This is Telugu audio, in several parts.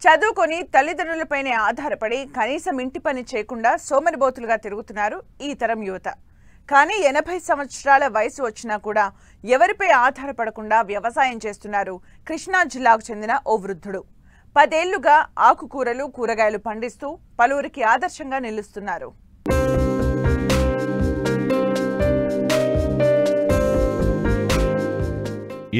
చదువుకొని తల్లిదండ్రులపైనే ఆధారపడి కనీసం ఇంటి పని చేయకుండా సోమరిబోతులుగా తిరుగుతున్నారు ఈ తరం యువత. కానీ 80 సంవత్సరాల వయసు వచ్చినా కూడా ఎవరిపై ఆధారపడకుండా వ్యవసాయం చేస్తున్నారు కృష్ణా జిల్లాకు చెందిన ఓ వృద్ధుడు. 10 ఏళ్లుగా ఆకుకూరలు, కూరగాయలు పండిస్తూ పలువురికి ఆదర్శంగా నిలుస్తున్నారు.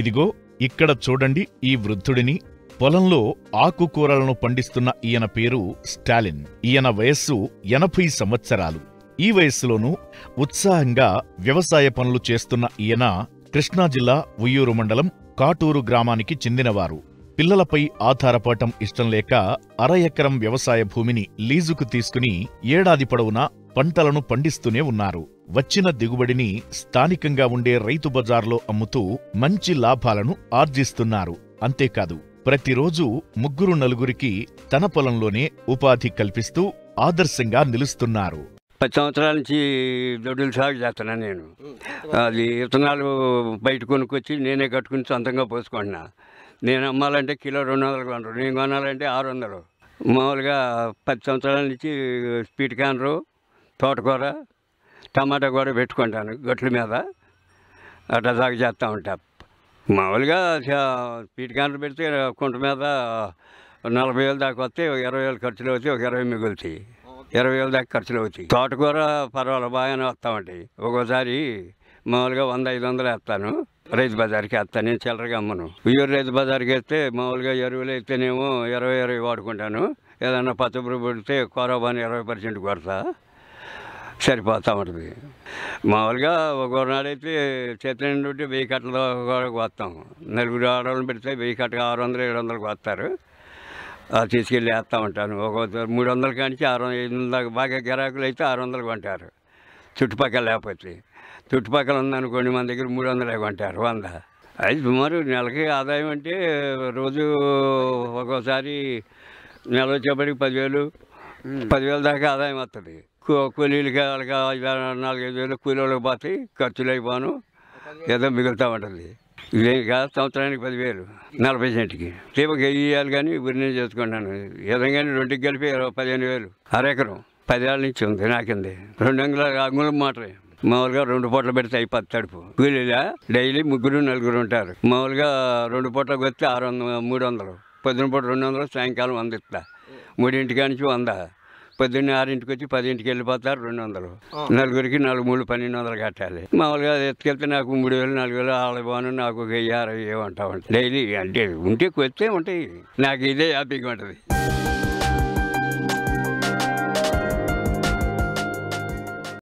ఇదిగో ఇక్కడ చూడండి ఈ వృద్ధుడిని. పొలంలో ఆకుకూరలను పండిస్తున్న ఈయన పేరు స్టాలిన్. ఈయన వయస్సు 80 సంవత్సరాలు. ఈ వయస్సులోనూ ఉత్సాహంగా వ్యవసాయ పనులు చేస్తున్న ఈయన కృష్ణా జిల్లా ఉయ్యూరు మండలం కాటూరు గ్రామానికి చెందినవారు. పిల్లలపై ఆధారపడటం ఇష్టం లేక 1/2 ఎకరం వ్యవసాయ భూమిని లీజుకు తీసుకుని ఏడాది పొడవునా పంటలను పండిస్తూనే ఉన్నారు. వచ్చిన దిగుబడిని స్థానికంగా ఉండే రైతు బజార్లో అమ్ముతూ మంచి లాభాలను ఆర్జిస్తున్నారు. అంతేకాదు ప్రతిరోజు 3-4 తన పొలంలోనే ఉపాధి కల్పిస్తూ ఆదర్శంగా నిలుస్తున్నారు. 10 సంవత్సరాల నుంచి దొడ్డులు సాగు చేస్తున్నాను నేను. అది విత్తనాలు బయట కొనుక్కొచ్చి నేనే కట్టుకుని సొంతంగా పోసుకుంటున్నా. నేను అమ్మాలంటే కిలో 200 కొంటారు, నేను కొనాలంటే 600. మామూలుగా 10 సంవత్సరాల నుంచి స్వీట్ కార్న్, తోటకూర, టమాటా కూడా పెట్టుకుంటాను గట్ల మీద. అట్లా సాగు చేస్తూ ఉంటా. మామూలుగా స్వీట్ కార్న్ పెడితే కుంట మీద 40,000 దాకా వస్తే 20,000 ఖర్చులు అవుతాయి, ఒక 20 మిగులుతాయి. 20,000 దాకా ఖర్చులు అవుతాయి. తోటకూర పర్వాలేదు బాగానే వస్తూ ఉంటాయి. ఒక్కోసారి మామూలుగా 100-500 వేస్తాను. రైతు బజార్కి వేస్తాను, నేను చిల్లరగా అమ్మను. ఉయ్యూరు రైతు బజార్కి వేస్తే మామూలుగా ఎరువులు అయితేనేమో 20 వాడుకుంటాను. ఏదన్నా పచ్చపురుగు పెడితే కోరబాని 20% కొడతా, సరిపోతూ ఉంటుంది. మామూలుగా ఒకనాడైతే చేతి నుండి 1000 కట్టలు కూడా వస్తాం. 4 ఆడవాళ్ళని పెడితే 1000 కట్టగా 600-700 వస్తారు. తీసుకెళ్ళి వేస్తూ ఉంటాను. ఒక 300 కానించి 600-500 దాకా బాగా గిరాకులు అయితే 600 కొంటారు. చుట్టుపక్కల లేకపోతే, చుట్టుపక్కల ఉందనుకోండి మన దగ్గర 300 కొంటారు, 100. అది సుమారు నెలకి ఆదాయం అంటే రోజు ఒక్కోసారి నెల వచ్చేప్పటికి 10,000 దాకా ఆదాయం వస్తుంది. కూలీలకి వాళ్ళకి 4-5 వేలు కూలీలకు పోతాయి, ఖర్చులు అయిపోను, ఏదో మిగులుతూ ఉంటుంది. ఇదేం కాదు, సంవత్సరానికి 10,000 40 సెంట్కి తీపకి వేయాలి. కానీ ఊరినే చేసుకుంటాను. ఏదంగా 2కి కలిపి 15,000. 1/2 ఎకరం 10 ఏళ్ళ నుంచి ఉంది నాకింది. 2 అంగుళం మోటరే. మామూలుగా 2 పూటలు పెడితే అయిపోతుంది తడుపు. కూలీలా డైలీ 3-4 ఉంటారు. మామూలుగా 2 పూటలకు వస్తే 300. పొద్దున పూట 200, సాయంకాలం 100 ఇస్తా. 3 కానించి 100. పొద్దున్నే 6కి వచ్చి 10కి వెళ్ళిపోతారు, 200. 4కి 4 3 1200 కట్టాలి. మామూలుగా ఎత్తుకెళ్తే నాకు 3,000-4,000 వాళ్ళ బాను, నాకు 1,000-60 ఉంటా ఉంటాయి డైలీ. అంటే ఉంటే కొత్తే ఉంటాయి. నాకు ఇదే హ్యాపీగా ఉంటుంది.